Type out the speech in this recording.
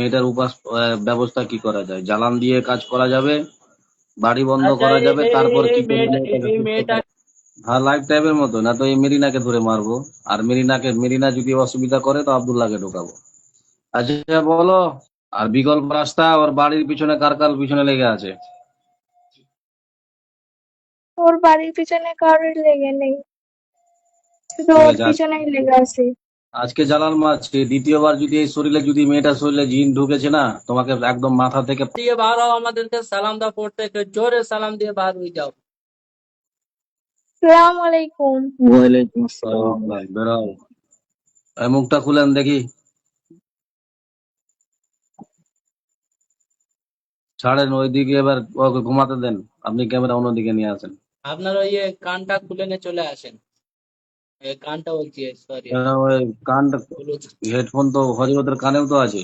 মেয়েটার ব্যবস্থা কি করা যায়? জ্বালান দিয়ে কাজ করা যাবে, বাড়ি বন্ধ আচ্ছা, করা এই যাবে, এই তারপর এই কি করে মেয়েটা মেয়েটাকে এই সুস্থ মেয়েটা করা। হ্যাঁ, লাইফ টাইমের মতো না তো এই মেরিনাকে ধরে মারবো। আর মেরিনা যদি অসুবিধা করে তো আব্দুল্লাহকে ঢোকাবো। আচ্ছা বলো, আর বিকল্প রাস্তা ওর বাড়ির পিছনে কার কার পিছনে লেগে আছে? ওর বাড়ির পিছনে কারোর লেগে নেই, শুধু ঠিক ওর আছে, পিছনেই লেগে আছে। আজকে জালাল মারছে, দ্বিতীয়বার যদি এই শরীরে যদি মেয়েটার শরীরে জিন ঢুকেছে না, তোমাকে একদম মাথা থেকে দিয়ে বার হও, আমাদেরকে সালাম দাও, পড়তে জোরে সালাম দিয়ে বার হয়ে যাও। সালাম আলাইকুম। ওয়ালাইকুম আসসালাম। বেরো। এই মুখটা খুলেন দেখি। ছাড়েন ওইদিকে, এবার ওকে ঘুমাতে দেন। আপনি ক্যামেরা অন্যদিকে নিয়ে আসেন। আপনার ওই কানটা খুলে নিয়ে চলে আসেন। কানটা বলছি, সরি, ওই কানটা, হেডফোন তো হজরতের কানেও তো আছে।